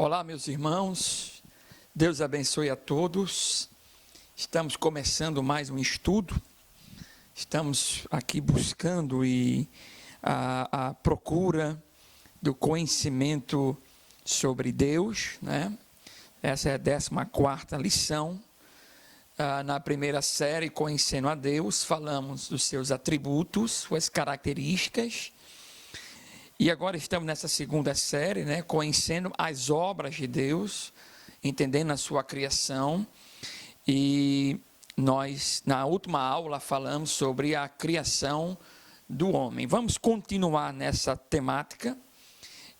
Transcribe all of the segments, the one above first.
Olá, meus irmãos, Deus abençoe a todos. Estamos começando mais um estudo, estamos aqui buscando a procura do conhecimento sobre Deus, né? Essa é a 14ª lição. Na primeira série, Conhecendo a Deus, falamos dos seus atributos, suas características. E agora estamos nessa segunda série, né, conhecendo as obras de Deus, entendendo a sua criação. E nós, na última aula, falamos sobre a criação do homem. Vamos continuar nessa temática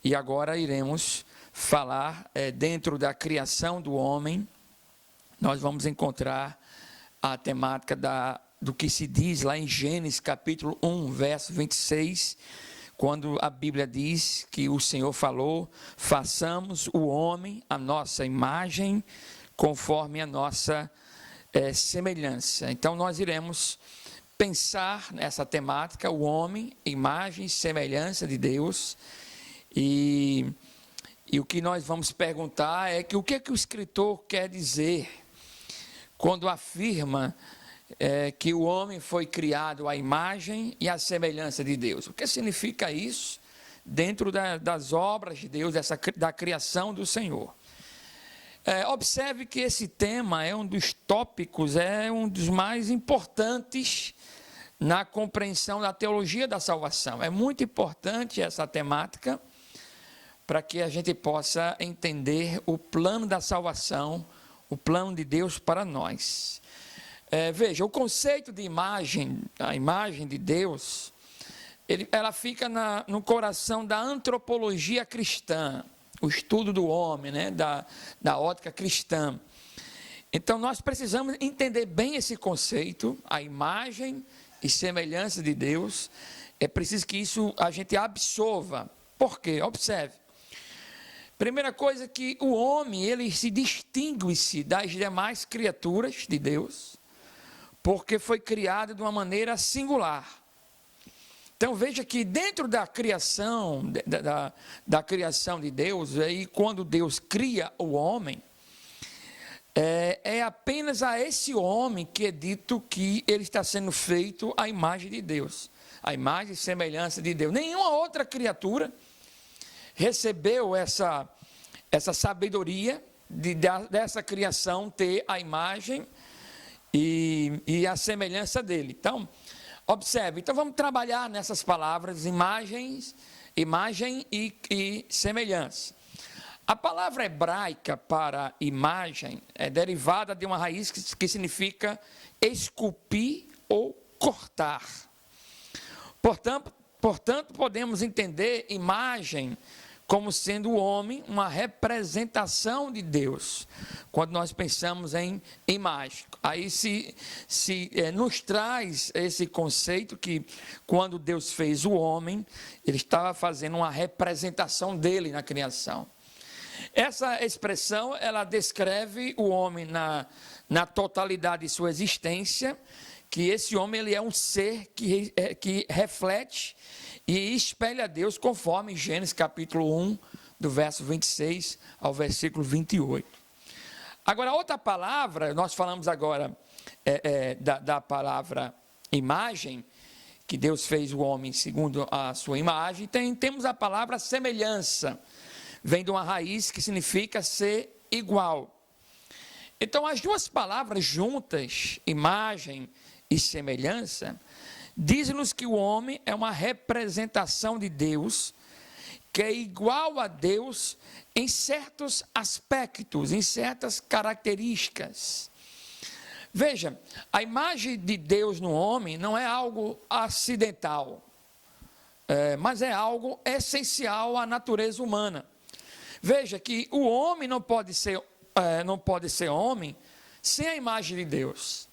e agora iremos falar dentro da criação do homem. Nós vamos encontrar a temática do que se diz lá em Gênesis capítulo 1, verso 26, quando a Bíblia diz que o Senhor falou: façamos o homem a nossa imagem, conforme a nossa semelhança. Então nós iremos pensar nessa temática, o homem, imagem e semelhança de Deus. E o que nós vamos perguntar é o que o escritor quer dizer quando afirma que o homem foi criado à imagem e à semelhança de Deus. O que significa isso dentro das obras de Deus, da criação do Senhor? Observe que esse tema é um dos tópicos, é um dos mais importantes na compreensão da teologia da salvação. É muito importante essa temática para que a gente possa entender o plano da salvação, o plano de Deus para nós. Veja, o conceito de imagem, a imagem de Deus, ela fica no coração da antropologia cristã, o estudo do homem, né, da ótica cristã. Então nós precisamos entender bem esse conceito, a imagem e semelhança de Deus. É preciso que isso a gente absorva. Por quê? Observe. Primeira coisa, que o homem, ele se distingue-se das demais criaturas de Deus, porque foi criado de uma maneira singular. Então veja que dentro da criação, da criação de Deus, aí quando Deus cria o homem, é apenas a esse homem que é dito que ele está sendo feito à imagem de Deus, a imagem e semelhança de Deus. Nenhuma outra criatura recebeu essa sabedoria dessa criação ter a imagem e a semelhança dele. Então, observe. Então, vamos trabalhar nessas palavras, imagem e semelhança. A palavra hebraica para imagem é derivada de uma raiz que significa esculpir ou cortar. Portanto, podemos entender imagem como sendo o homem uma representação de Deus, quando nós pensamos em imagem. Aí nos traz esse conceito que quando Deus fez o homem, ele estava fazendo uma representação dele na criação. Essa expressão, ela descreve o homem na totalidade de sua existência, que esse homem ele é um ser que reflete e espelha a Deus, conforme Gênesis capítulo 1, do verso 26 ao versículo 28. Agora, outra palavra, nós falamos agora da palavra imagem, que Deus fez o homem segundo a sua imagem. Temos a palavra semelhança, vem de uma raiz que significa ser igual. Então, as duas palavras juntas, imagem e semelhança, diz-nos que o homem é uma representação de Deus, que é igual a Deus em certos aspectos, em certas características. Veja, a imagem de Deus no homem não é algo acidental, mas é algo essencial à natureza humana. Veja que o homem não pode ser homem sem a imagem de Deus.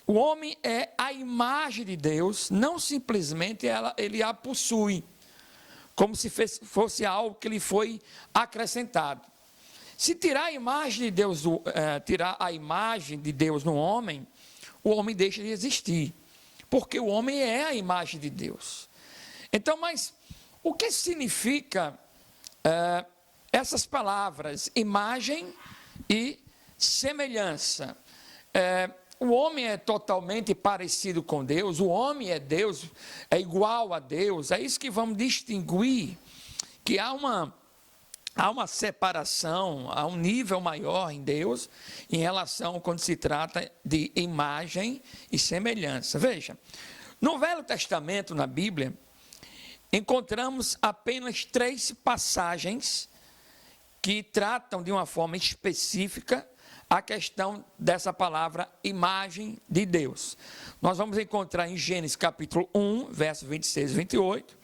O homem é a imagem de Deus, não simplesmente ele a possui, como se fosse algo que lhe foi acrescentado. Se tirar a imagem de Deus no homem, o homem deixa de existir, porque o homem é a imagem de Deus. Então, mas o que significa essas palavras, imagem e semelhança. O homem é totalmente parecido com Deus, o homem é Deus, é igual a Deus, é isso que vamos distinguir, que há uma separação, há um nível maior em Deus, em relação quando se trata de imagem e semelhança. Veja, no Velho Testamento, na Bíblia, encontramos apenas 3 passagens que tratam de uma forma específica a questão dessa palavra imagem de Deus. Nós vamos encontrar em Gênesis capítulo 1, verso 26 e 28,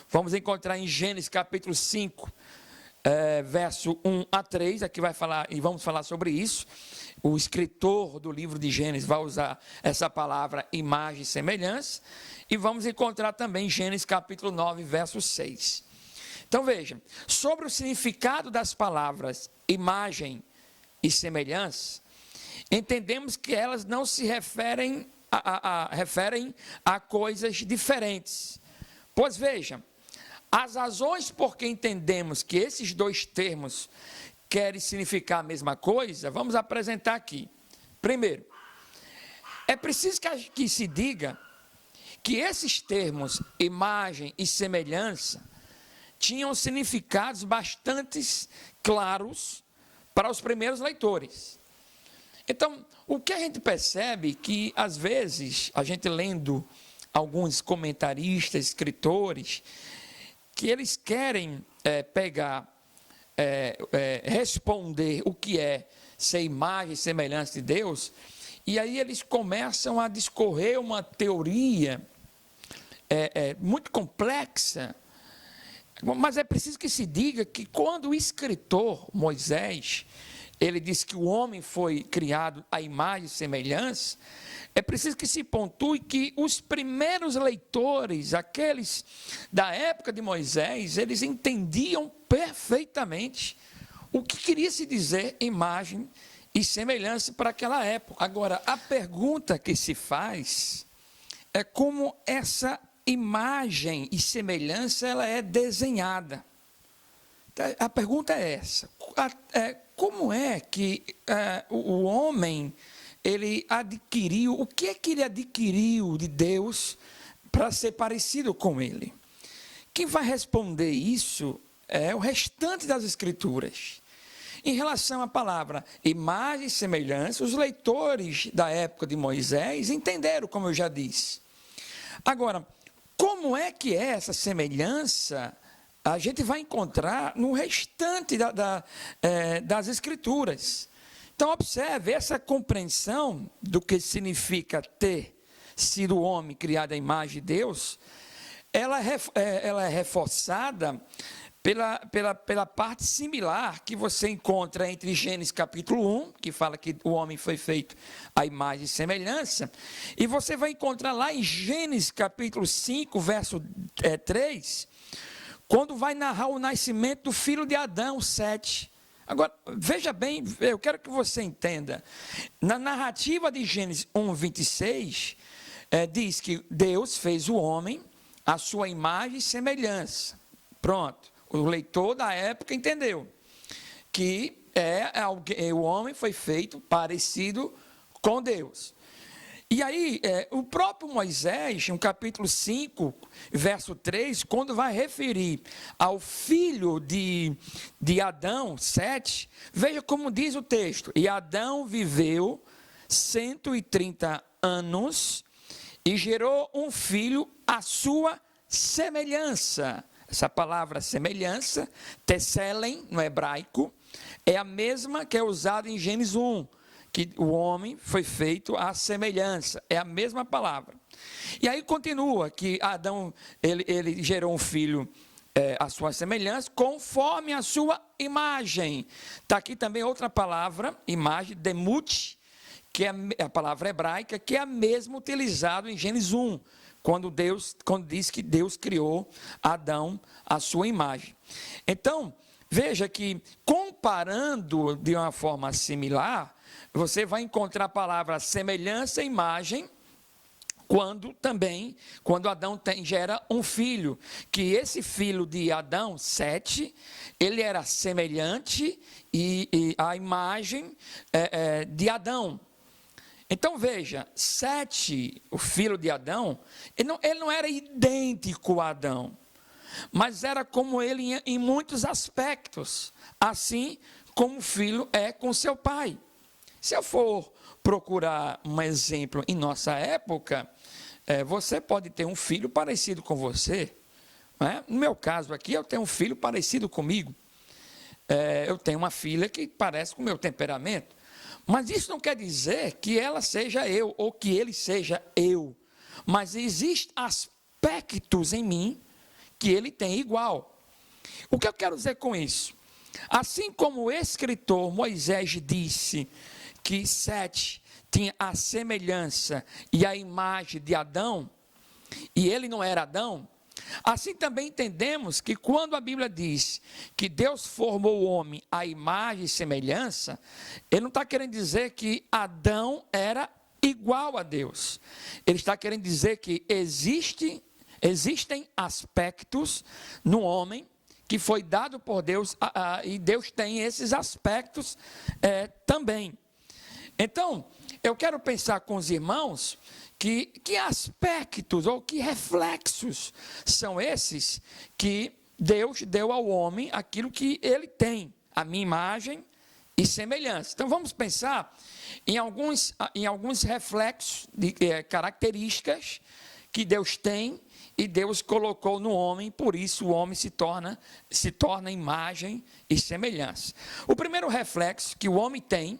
vamos encontrar em Gênesis capítulo 5, verso 1 a 3, aqui vai falar, e vamos falar sobre isso. O escritor do livro de Gênesis vai usar essa palavra imagem e semelhança, e vamos encontrar também Gênesis capítulo 9, verso 6. Então veja, sobre o significado das palavras imagem e semelhança, entendemos que elas não se referem a coisas diferentes. Pois veja, as razões por que entendemos que esses 2 termos querem significar a mesma coisa, vamos apresentar aqui. Primeiro, é preciso que se diga que esses termos, imagem e semelhança, tinham significados bastante claros para os primeiros leitores. Então, o que a gente percebe que, às vezes, a gente lendo alguns comentaristas, escritores, que eles querem responder o que é ser imagem e semelhança de Deus, e aí eles começam a discorrer uma teoria muito complexa, mas é preciso que se diga que quando o escritor Moisés, ele diz que o homem foi criado à imagem e semelhança, é preciso que se pontue que os primeiros leitores, aqueles da época de Moisés, eles entendiam perfeitamente o que queria se dizer imagem e semelhança para aquela época. Agora, a pergunta que se faz é como essa imagem e semelhança ela é desenhada. A pergunta é essa: como é que o homem ele adquiriu, o que é que ele adquiriu de Deus para ser parecido com ele? Quem vai responder isso é o restante das Escrituras. Em relação à palavra imagem e semelhança, os leitores da época de Moisés entenderam, como eu já disse. Agora, como é que é essa semelhança? A gente vai encontrar no restante das Escrituras. Então, observe, essa compreensão do que significa ter sido o homem criado à imagem de Deus, ela é reforçada pela parte similar que você encontra entre Gênesis capítulo 1, que fala que o homem foi feito à imagem e semelhança, e você vai encontrar lá em Gênesis capítulo 5, verso 3, quando vai narrar o nascimento do filho de Adão, Sete. Agora, veja bem, eu quero que você entenda, na narrativa de Gênesis 1, 26, diz que Deus fez o homem à sua imagem e semelhança. Pronto. O leitor da época entendeu que o homem foi feito parecido com Deus. E aí, o próprio Moisés, no capítulo 5, verso 3, quando vai referir ao filho de Adão, Sete, veja como diz o texto: e Adão viveu 130 anos e gerou um filho à sua semelhança. Essa palavra semelhança, tesselen, no hebraico, é a mesma que é usada em Gênesis 1, que o homem foi feito à semelhança, é a mesma palavra. E aí continua que Adão, ele gerou um filho à sua semelhança, conforme a sua imagem. Está aqui também outra palavra, imagem, demut, que é a palavra hebraica, que é a mesma utilizada em Gênesis 1, quando diz que Deus criou Adão à sua imagem. Então, veja que, comparando de uma forma similar, você vai encontrar a palavra semelhança e imagem quando Adão gera um filho, que esse filho de Adão, Sete, ele era semelhante e à imagem de Adão. Então veja, Sete, o filho de Adão, ele não era idêntico a Adão, mas era como ele em muitos aspectos, assim como o filho é com seu pai. Se eu for procurar um exemplo em nossa época, você pode ter um filho parecido com você. Né? No meu caso aqui, eu tenho um filho parecido comigo. Eu tenho uma filha que parece com o meu temperamento. Mas isso não quer dizer que ela seja eu ou que ele seja eu. Mas existem aspectos em mim que ele tem igual. O que eu quero dizer com isso? Assim como o escritor Moisés disse que Sete tinha a semelhança e a imagem de Adão, e ele não era Adão, assim também entendemos que quando a Bíblia diz que Deus formou o homem à imagem e semelhança, ele não está querendo dizer que Adão era igual a Deus. Ele está querendo dizer que existem aspectos no homem que foi dado por Deus, e Deus tem esses aspectos também. Então, eu quero pensar com os irmãos que aspectos ou que reflexos são esses que Deus deu ao homem aquilo que ele tem, a minha imagem e semelhança. Então, vamos pensar em alguns reflexos, de características que Deus tem e Deus colocou no homem, por isso o homem se torna imagem e semelhança. O primeiro reflexo que o homem tem,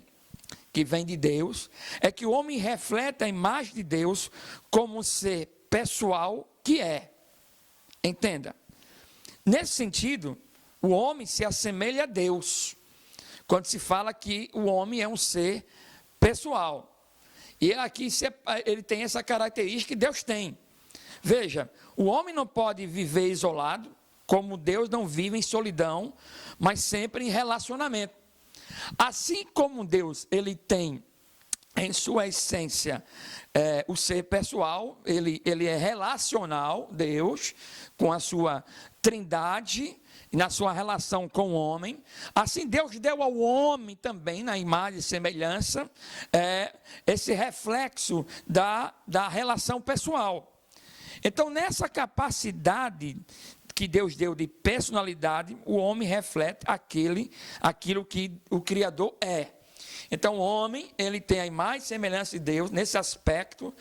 que vem de Deus, é que o homem reflete a imagem de Deus como um ser pessoal que é. Entenda. Nesse sentido, o homem se assemelha a Deus, quando se fala que o homem é um ser pessoal. E aqui ele tem essa característica que Deus tem. Veja, o homem não pode viver isolado, como Deus não vive em solidão, mas sempre em relacionamento. Assim como Deus, ele tem em sua essência o ser pessoal, ele é relacional, Deus, com a sua trindade, na sua relação com o homem. Assim Deus deu ao homem também, na imagem e semelhança, esse reflexo da relação pessoal. Então, nessa capacidade que Deus deu de personalidade, o homem reflete aquilo que o Criador é. Então, o homem, ele tem a imagem e semelhança de Deus nesse aspecto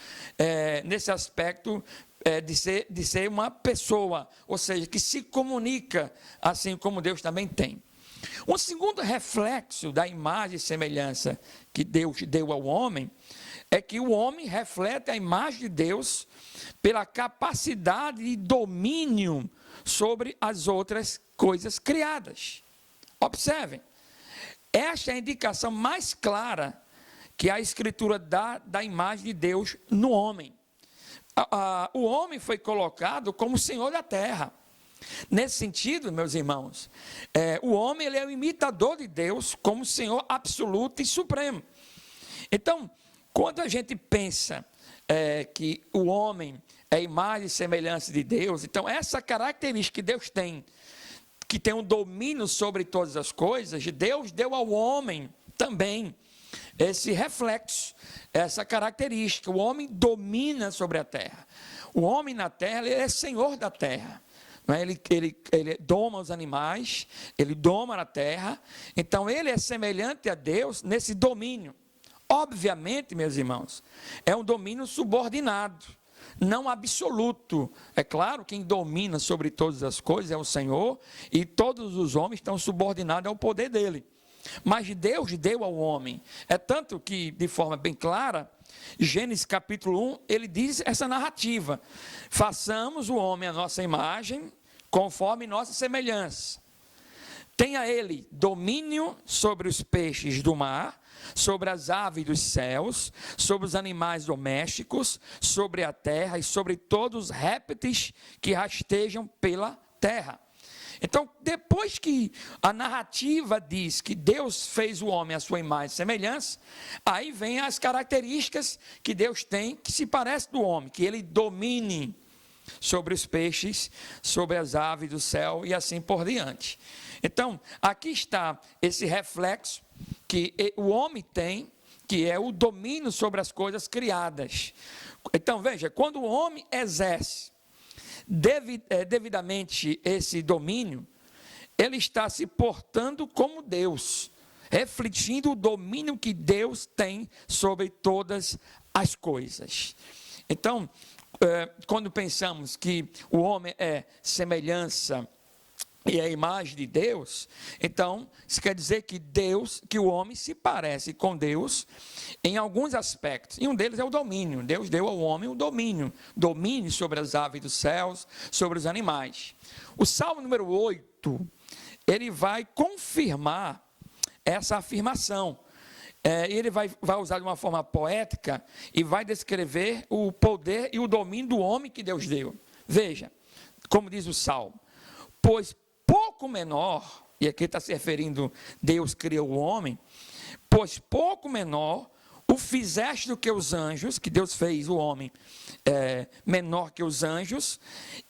de ser uma pessoa, ou seja, que se comunica assim como Deus também tem. Um segundo reflexo da imagem e semelhança que Deus deu ao homem é que o homem reflete a imagem de Deus pela capacidade de domínio sobre as outras coisas criadas. Observem, esta é a indicação mais clara que a Escritura dá da imagem de Deus no homem. O homem foi colocado como Senhor da terra. Nesse sentido, meus irmãos, o homem ele é o imitador de Deus como Senhor absoluto e supremo. Então, quando a gente pensa que o homem é a imagem e semelhança de Deus, então essa característica que Deus tem, que tem um domínio sobre todas as coisas, Deus deu ao homem também esse reflexo, essa característica. O homem domina sobre a terra. O homem na terra, ele é senhor da terra. Ele doma os animais, ele doma a terra. Então, ele é semelhante a Deus nesse domínio. Obviamente, meus irmãos, é um domínio subordinado, não absoluto. É claro, quem domina sobre todas as coisas é o Senhor, e todos os homens estão subordinados ao poder dele. Mas Deus deu ao homem. É tanto que, de forma bem clara, Gênesis capítulo 1, ele diz essa narrativa: façamos o homem à nossa imagem, conforme nossa semelhança. Tenha ele domínio sobre os peixes do mar, sobre as aves dos céus, sobre os animais domésticos, sobre a terra e sobre todos os répteis que rastejam pela terra. Então, depois que a narrativa diz que Deus fez o homem à sua imagem e semelhança, aí vem as características que Deus tem, que se parece do homem, que ele domine sobre os peixes, sobre as aves do céu e assim por diante. Então, aqui está esse reflexo que o homem tem, que é o domínio sobre as coisas criadas. Então, veja, quando o homem exerce devidamente esse domínio, ele está se portando como Deus, refletindo o domínio que Deus tem sobre todas as coisas. Então, quando pensamos que o homem é semelhança e a imagem de Deus, então isso quer dizer que o homem se parece com Deus em alguns aspectos, e um deles é o domínio. Deus deu ao homem o domínio sobre as aves dos céus, sobre os animais. O Salmo número 8, ele vai confirmar essa afirmação. Ele vai usar de uma forma poética e vai descrever o poder e o domínio do homem que Deus deu. Veja, como diz o Salmo: pois pouco menor, e aqui está se referindo, Deus criou o homem, pois pouco menor o fizeste do que os anjos, que Deus fez o homem menor que os anjos,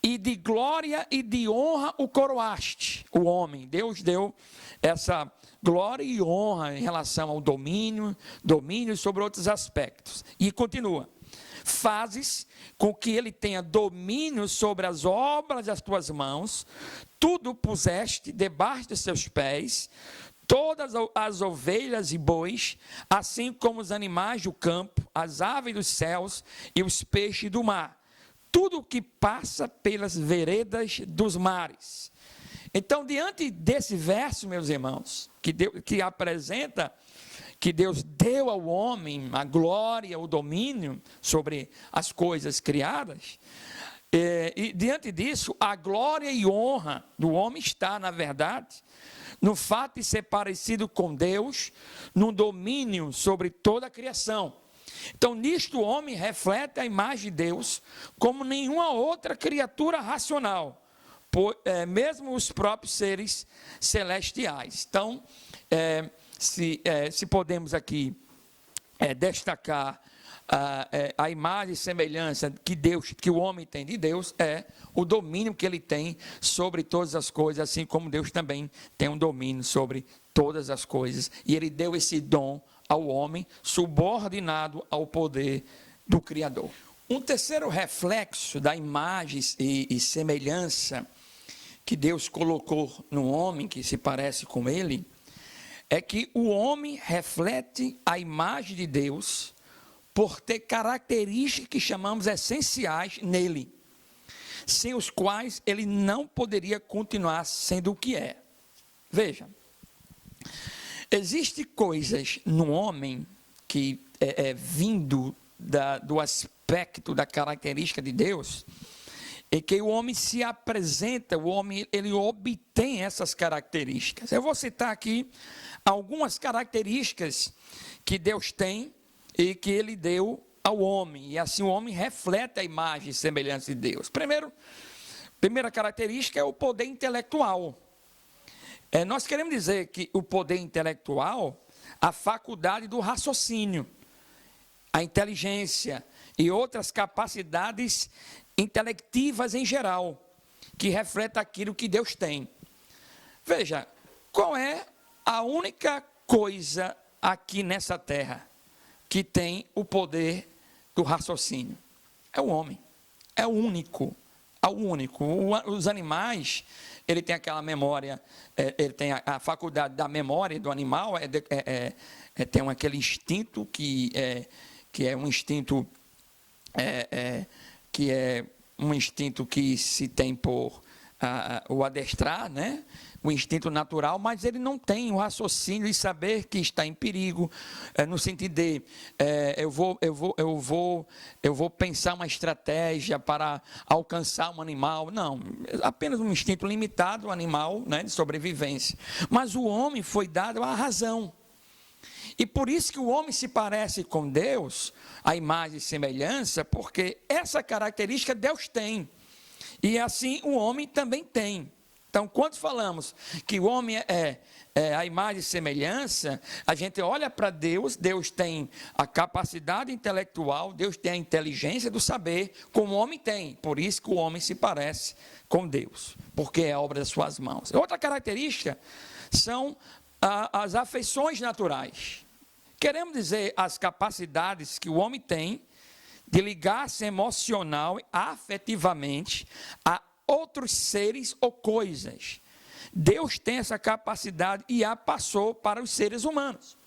e de glória e de honra o coroaste, o homem. Deus deu essa glória e honra em relação ao domínio sobre outros aspectos. E continua: fazes com que ele tenha domínio sobre as obras das tuas mãos, tudo puseste debaixo de seus pés, todas as ovelhas e bois, assim como os animais do campo, as aves dos céus e os peixes do mar, tudo o que passa pelas veredas dos mares. Então, diante desse verso, meus irmãos, que apresenta que Deus deu ao homem a glória, o domínio sobre as coisas criadas, e diante disso, a glória e honra do homem está, na verdade, no fato de ser parecido com Deus, no domínio sobre toda a criação. Então, nisto o homem reflete a imagem de Deus como nenhuma outra criatura racional, mesmo os próprios seres celestiais. Então, se podemos aqui destacar a imagem e semelhança que o homem tem de Deus, é o domínio que ele tem sobre todas as coisas, assim como Deus também tem um domínio sobre todas as coisas, e ele deu esse dom ao homem, subordinado ao poder do Criador. Um terceiro reflexo da imagem e semelhança que Deus colocou no homem, que se parece com ele, é que o homem reflete a imagem de Deus por ter características que chamamos essenciais nele, sem os quais ele não poderia continuar sendo o que é. Veja, existem coisas no homem que vindo do aspecto, da característica de Deus, e que o homem se apresenta, o homem ele obtém essas características. Eu vou citar aqui algumas características que Deus tem e que ele deu ao homem, e assim o homem reflete a imagem e semelhança de Deus. Primeira característica é o poder intelectual. Nós queremos dizer que o poder intelectual, a faculdade do raciocínio, a inteligência e outras capacidades intelectivas em geral, que refletem aquilo que Deus tem. Veja, qual é a única coisa aqui nessa terra que tem o poder do raciocínio? É o homem. É o único. Os animais, ele tem aquela memória, ele tem a faculdade da memória do animal, tem aquele instinto que é um instinto que se tem por o adestrar, né? O instinto natural, mas ele não tem o raciocínio de saber que está em perigo, no sentido de eu vou pensar uma estratégia para alcançar um animal. Não, apenas um instinto limitado animal, né, de sobrevivência. Mas o homem foi dado a razão. E por isso que o homem se parece com Deus, a imagem e semelhança, porque essa característica Deus tem. E assim o homem também tem. Então, quando falamos que o homem é a imagem e semelhança, a gente olha para Deus, Deus tem a capacidade intelectual, Deus tem a inteligência do saber, como o homem tem. Por isso que o homem se parece com Deus, porque é obra das suas mãos. Outra característica são as afeições naturais. Queremos dizer as capacidades que o homem tem de ligar-se emocional e afetivamente a outros seres ou coisas. Deus tem essa capacidade e a passou para os seres humanos.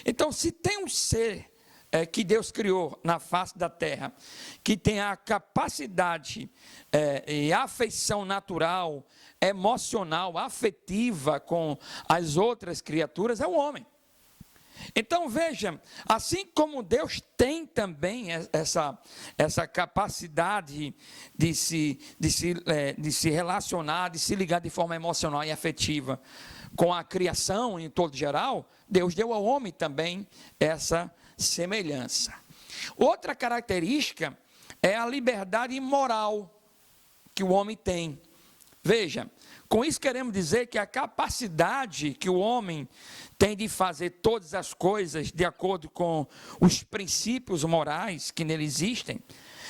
Então, se tem um ser que Deus criou na face da terra, que tem a capacidade e afeição natural, emocional, afetiva com as outras criaturas, é o homem. Então veja, assim como Deus tem também essa capacidade de se relacionar, de se ligar de forma emocional e afetiva com a criação em todo geral, Deus deu ao homem também essa semelhança. Outra característica é a liberdade moral que o homem tem. Veja, com isso queremos dizer que a capacidade que o homem tem de fazer todas as coisas de acordo com os princípios morais que nele existem,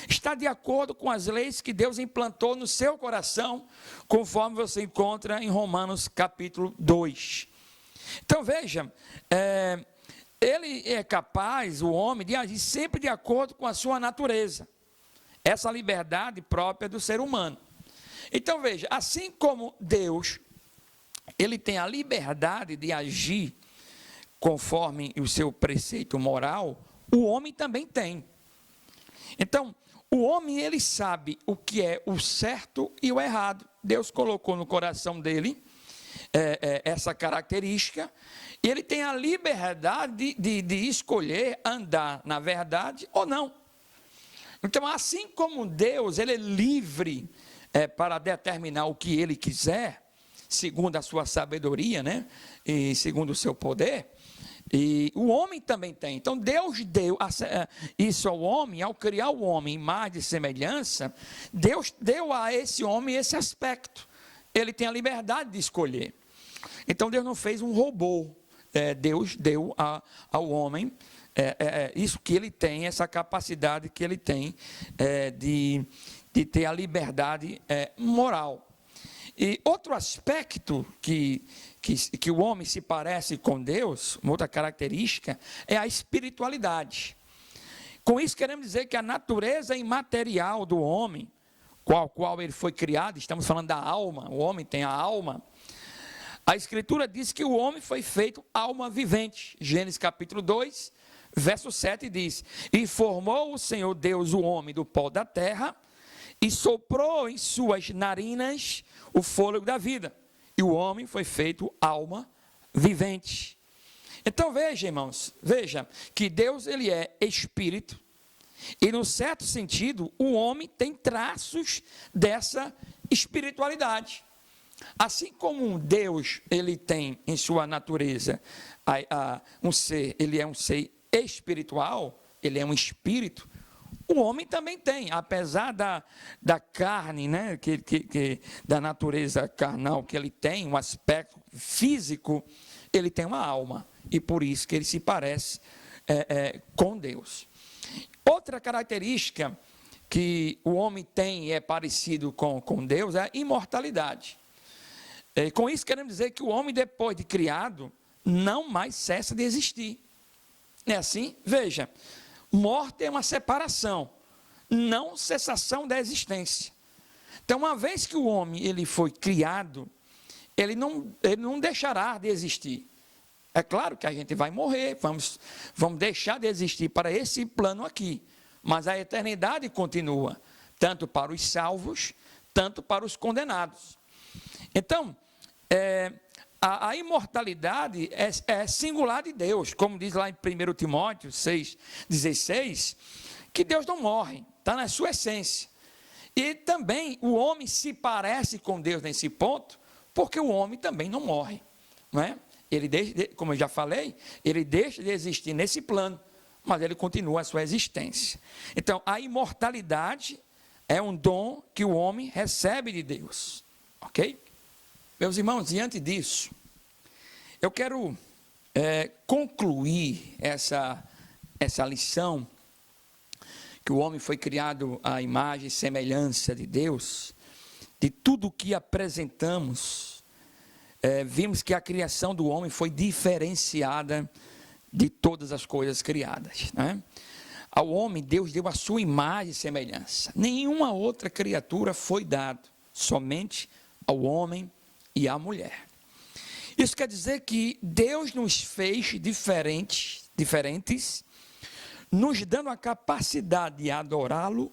está de acordo com as leis que Deus implantou no seu coração, conforme você encontra em Romanos capítulo 2. Então veja, ele é capaz, o homem, de agir sempre de acordo com a sua natureza, essa liberdade própria do ser humano. Então veja, assim como Deus, ele tem a liberdade de agir conforme o seu preceito moral, o homem também tem. Então, o homem, ele sabe o que é o certo e o errado. Deus colocou no coração dele essa característica, e ele tem a liberdade de escolher andar na verdade ou não. Então, assim como Deus, ele é livre para determinar o que ele quiser, segundo a sua sabedoria, né? E segundo o seu poder, e o homem também tem. Então Deus deu isso ao homem, ao criar o homem, imagem e semelhança, Deus deu a esse homem esse aspecto. Ele tem a liberdade de escolher. Então Deus não fez um robô, Deus deu ao homem isso que ele tem, essa capacidade que ele tem de ter a liberdade moral. E outro aspecto que o homem se parece com Deus, uma outra característica, é a espiritualidade. Com isso queremos dizer que a natureza imaterial do homem, qual ele foi criado, estamos falando da alma, o homem tem a alma. A Escritura diz que o homem foi feito alma vivente. Gênesis capítulo 2, verso 7 diz: e formou o Senhor Deus o homem do pó da terra, e soprou em suas narinas o fôlego da vida. E o homem foi feito alma vivente. Então veja, irmãos, veja que Deus, ele é espírito. E num certo sentido, o homem tem traços dessa espiritualidade. Assim como Deus, ele tem em sua natureza um ser, ele é um ser espiritual, ele é um espírito, o homem também tem, apesar da carne, né, da natureza carnal que ele tem, um aspecto físico, ele tem uma alma, e por isso que ele se parece com Deus. Outra característica que o homem tem e é parecido com Deus é a imortalidade. Com isso queremos dizer que o homem, depois de criado, não mais cessa de existir. Não é assim? Veja, morte é uma separação, não cessação da existência. Então, uma vez que o homem ele foi criado, ele não deixará de existir. É claro que a gente vai morrer, vamos deixar de existir para esse plano aqui, mas a eternidade continua, tanto para os salvos, tanto para os condenados. Então, a imortalidade é singular de Deus, como diz lá em 1 Timóteo 6,16, que Deus não morre, está na sua essência. E também o homem se parece com Deus nesse ponto, porque o homem também não morre, não é? Ele como eu já falei, ele deixa de existir nesse plano, mas ele continua a sua existência. Então, a imortalidade é um dom que o homem recebe de Deus, ok? Meus irmãos, diante disso, eu quero concluir essa lição, que o homem foi criado à imagem e semelhança de Deus. De tudo o que apresentamos, vimos que a criação do homem foi diferenciada de todas as coisas criadas, né? Ao homem, Deus deu a sua imagem e semelhança. Nenhuma outra criatura foi dada, somente ao homem e à mulher. Isso quer dizer que Deus nos fez diferentes, nos dando a capacidade de adorá-lo,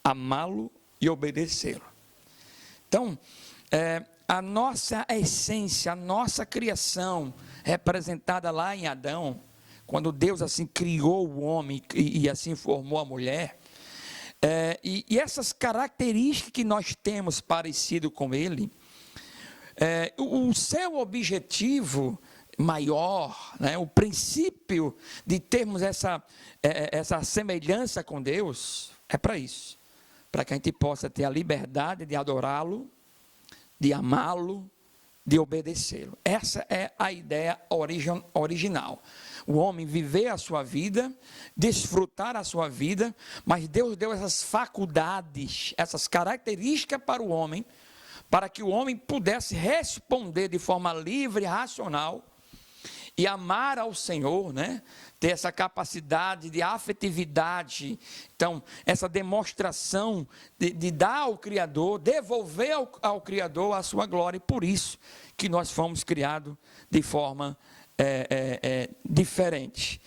amá-lo e obedecê-lo. Então, a nossa essência, a nossa criação, representada lá em Adão, quando Deus assim criou o homem e assim formou a mulher, e essas características que nós temos parecido com ele, o seu objetivo maior, né, o princípio de termos essa semelhança com Deus, é para isso, para que a gente possa ter a liberdade de adorá-lo, de amá-lo, de obedecê-lo. Essa é a ideia original. O homem viver a sua vida, desfrutar a sua vida, mas Deus deu essas faculdades, essas características para o homem, para que o homem pudesse responder de forma livre e racional e amar ao Senhor, né? Ter essa capacidade de afetividade, então, essa demonstração de dar ao Criador, devolver ao Criador a sua glória, e por isso que nós fomos criados de forma diferente.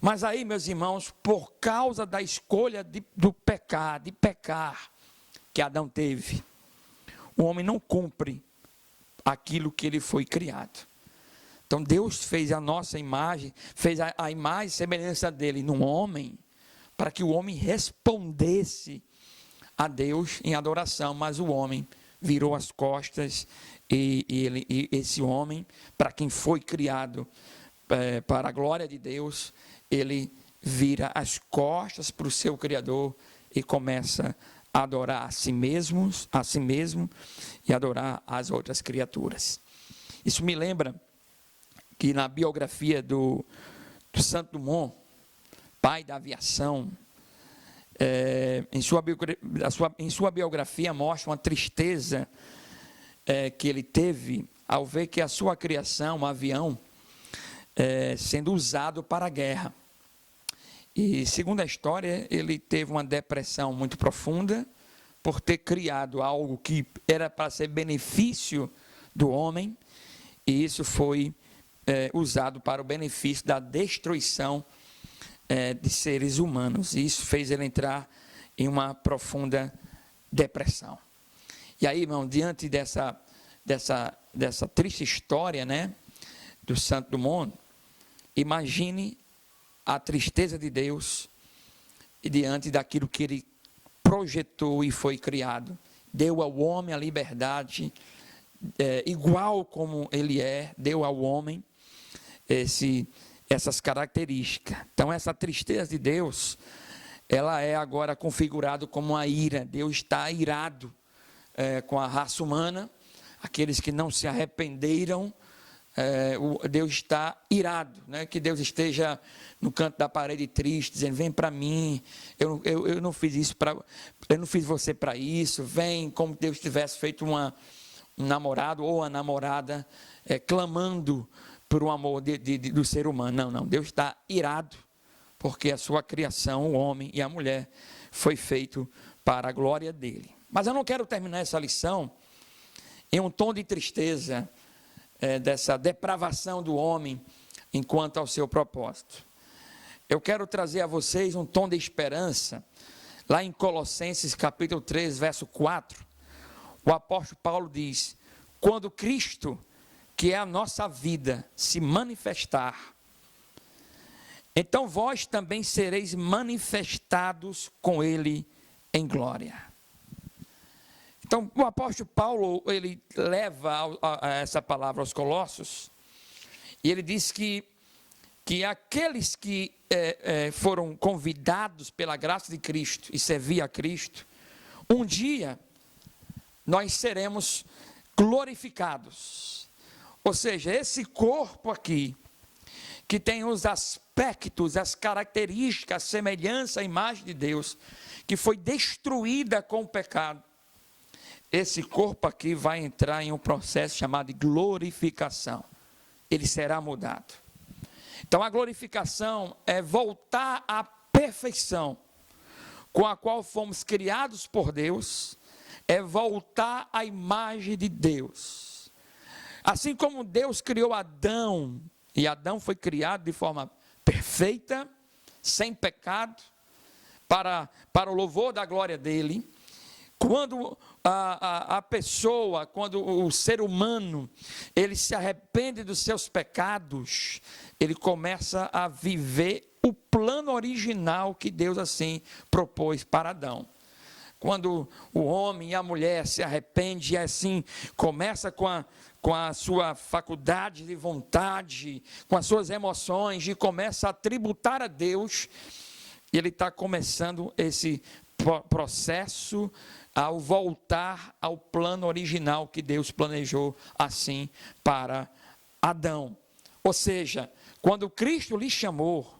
Mas aí, meus irmãos, por causa da escolha de pecar, que Adão teve, o homem não cumpre aquilo que ele foi criado. Então Deus fez a nossa imagem, fez a imagem e semelhança dele num homem, para que o homem respondesse a Deus em adoração, mas o homem virou as costas e esse homem, para quem foi criado para a glória de Deus, ele vira as costas para o seu Criador e começa a adorar a si mesmo e adorar as outras criaturas. Isso me lembra que na biografia do Santos Dumont, pai da aviação, em sua biografia mostra uma tristeza que ele teve ao ver que a sua criação, um avião, sendo usado para a guerra. E segundo a história, ele teve uma depressão muito profunda por ter criado algo que era para ser benefício do homem, e isso foi usado para o benefício da destruição de seres humanos. E isso fez ele entrar em uma profunda depressão. E aí, irmão, diante dessa triste história, né, do Santos Dumont, imagine a tristeza de Deus e diante daquilo que ele projetou e foi criado. Deu ao homem a liberdade, igual como ele deu ao homem essas características. Então, essa tristeza de Deus, ela é agora configurada como uma ira. Deus está irado com a raça humana, aqueles que não se arrependeram. Deus está irado, né? Que Deus esteja no canto da parede triste, dizendo: vem para mim, eu não fiz isso eu não fiz você para isso, vem, como Deus tivesse feito um namorado ou uma namorada clamando por um amor do ser humano. Não, Deus está irado, porque a sua criação, o homem e a mulher, foi feito para a glória dele. Mas eu não quero terminar essa lição em um tom de tristeza, dessa depravação do homem enquanto ao seu propósito. Eu quero trazer a vocês um tom de esperança. Lá em Colossenses capítulo 3, verso 4, o apóstolo Paulo diz: quando Cristo, que é a nossa vida, se manifestar, então vós também sereis manifestados com ele em glória. Então, o apóstolo Paulo, ele leva essa palavra aos Colossos, e ele diz que aqueles que foram convidados pela graça de Cristo e servir a Cristo, um dia nós seremos glorificados. Ou seja, esse corpo aqui, que tem os aspectos, as características, a semelhança, a imagem de Deus, que foi destruída com o pecado, esse corpo aqui vai entrar em um processo chamado de glorificação. Ele será mudado. Então a glorificação é voltar à perfeição com a qual fomos criados por Deus, é voltar à imagem de Deus. Assim como Deus criou Adão, e Adão foi criado de forma perfeita, sem pecado, para o louvor da glória dele. Quando a pessoa, quando o ser humano, ele se arrepende dos seus pecados, ele começa a viver o plano original que Deus assim propôs para Adão. Quando o homem e a mulher se arrependem, e assim começa com a sua faculdade de vontade, com as suas emoções, e começa a tributar a Deus, ele está começando esse processo ao voltar ao plano original que Deus planejou assim para Adão. Ou seja, quando Cristo lhe chamou,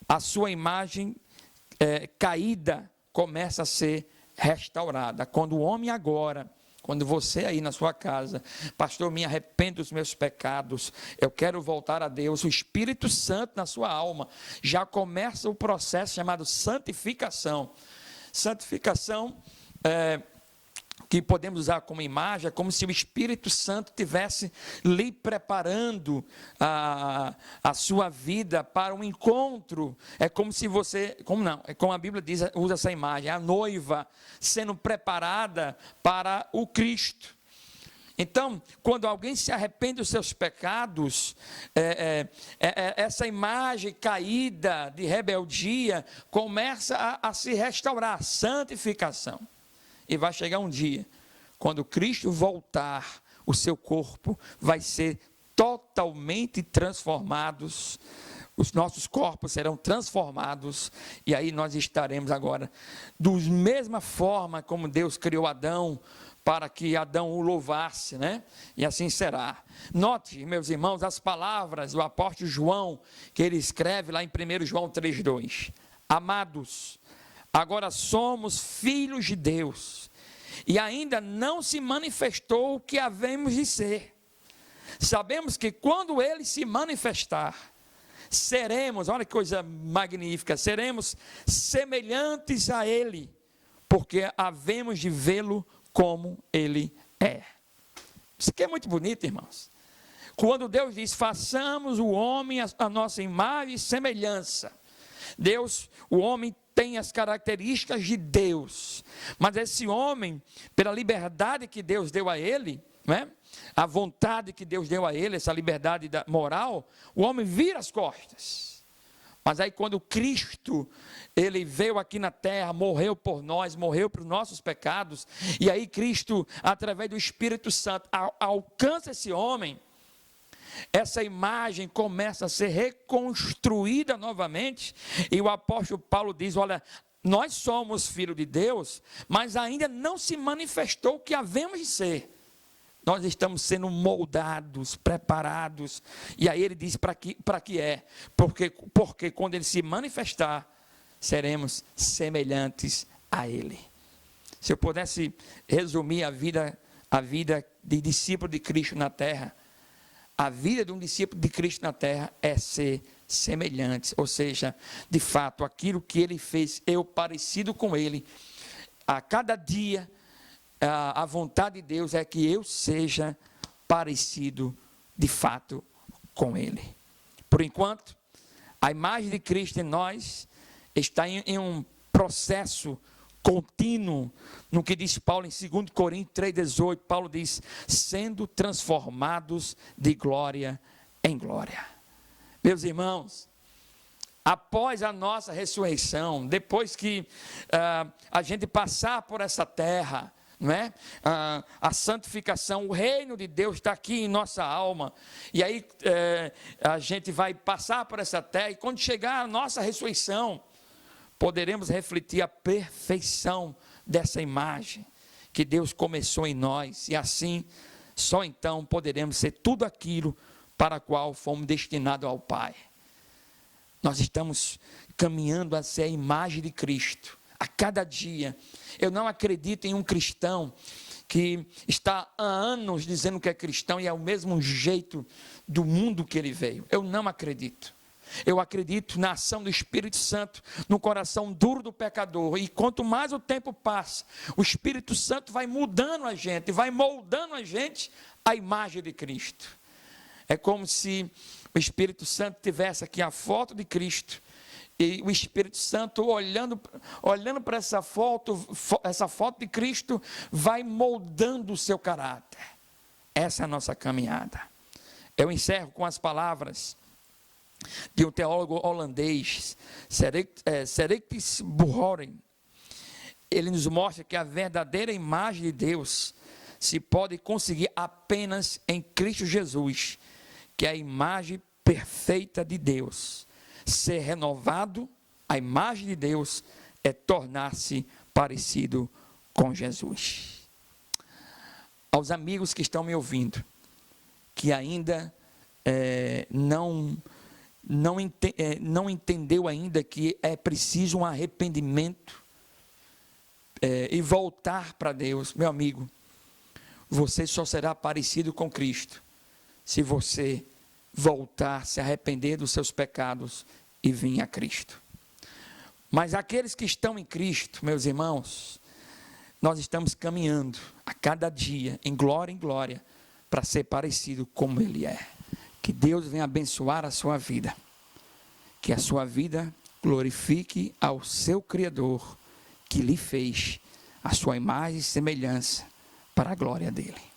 a sua imagem caída começa a ser restaurada. Quando o homem agora, quando você aí na sua casa, pastor, me arrependo dos meus pecados, eu quero voltar a Deus, o Espírito Santo na sua alma, já começa o processo chamado santificação. Santificação, que podemos usar como imagem, é como se o Espírito Santo estivesse lhe preparando a sua vida para um encontro. É como se você, como a Bíblia diz, usa essa imagem, a noiva sendo preparada para o Cristo. Então, quando alguém se arrepende dos seus pecados, essa imagem caída de rebeldia começa a se restaurar, santificação. E vai chegar um dia, quando Cristo voltar, o seu corpo vai ser totalmente transformados, os nossos corpos serão transformados, e aí nós estaremos agora, da mesma forma como Deus criou Adão, para que Adão o louvasse, né? E assim será. Note, meus irmãos, as palavras do apóstolo João, que ele escreve lá em 1 João 3,2. Amados, agora somos filhos de Deus, e ainda não se manifestou o que havemos de ser. Sabemos que quando ele se manifestar, seremos, olha que coisa magnífica, seremos semelhantes a ele, porque havemos de vê-lo como ele é. Isso aqui é muito bonito, irmãos. Quando Deus diz, façamos o homem a nossa imagem e semelhança. Deus, o homem tem as características de Deus, mas esse homem, pela liberdade que Deus deu a ele, né? A vontade que Deus deu a ele, essa liberdade moral, o homem vira as costas. Mas aí quando Cristo, ele veio aqui na terra, morreu por nós, morreu por nossos pecados, e aí Cristo, através do Espírito Santo, alcança esse homem, essa imagem começa a ser reconstruída novamente, e o apóstolo Paulo diz, olha, nós somos filhos de Deus, mas ainda não se manifestou o que havemos de ser. Nós estamos sendo moldados, preparados. E aí ele diz para que é. Porque quando ele se manifestar, seremos semelhantes a ele. Se eu pudesse resumir a vida de discípulo de Cristo na terra, a vida de um discípulo de Cristo na terra é ser semelhante. Ou seja, de fato, aquilo que ele fez, eu parecido com ele. A cada dia, a vontade de Deus é que eu seja parecido de fato com ele. Por enquanto, a imagem de Cristo em nós está em um processo contínuo, no que diz Paulo em 2 Coríntios 3,18, Paulo diz, sendo transformados de glória em glória. Meus irmãos, após a nossa ressurreição, depois que a gente passar por essa terra, não é? A santificação, o reino de Deus está aqui em nossa alma, e aí a gente vai passar por essa terra, e quando chegar a nossa ressurreição, poderemos refletir a perfeição dessa imagem que Deus começou em nós, e assim Só então poderemos ser tudo aquilo para o qual fomos destinados ao Pai. Nós estamos caminhando a ser a imagem de Cristo, a cada dia. Eu não acredito em um cristão que está há anos dizendo que é cristão e é o mesmo jeito do mundo que ele veio. Eu não acredito. Eu acredito na ação do Espírito Santo no coração duro do pecador. E quanto mais o tempo passa, o Espírito Santo vai mudando a gente, vai moldando a gente à imagem de Cristo. É como se o Espírito Santo tivesse aqui a foto de Cristo. E o Espírito Santo, olhando para essa foto de Cristo, vai moldando o seu caráter. Essa é a nossa caminhada. Eu encerro com as palavras de um teólogo holandês, Sericus Boeren. Ele nos mostra que a verdadeira imagem de Deus se pode conseguir apenas em Cristo Jesus, que é a imagem perfeita de Deus. Ser renovado, a imagem de Deus, é tornar-se parecido com Jesus. Aos amigos que estão me ouvindo, que ainda não entendeu ainda que é preciso um arrependimento e voltar para Deus, meu amigo, você só será parecido com Cristo se você voltar, se arrepender dos seus pecados e vir a Cristo. Mas aqueles que estão em Cristo, meus irmãos, nós estamos caminhando a cada dia, em glória, para ser parecido como Ele é. Que Deus venha abençoar a sua vida. Que a sua vida glorifique ao seu Criador, que lhe fez a sua imagem e semelhança para a glória dEle.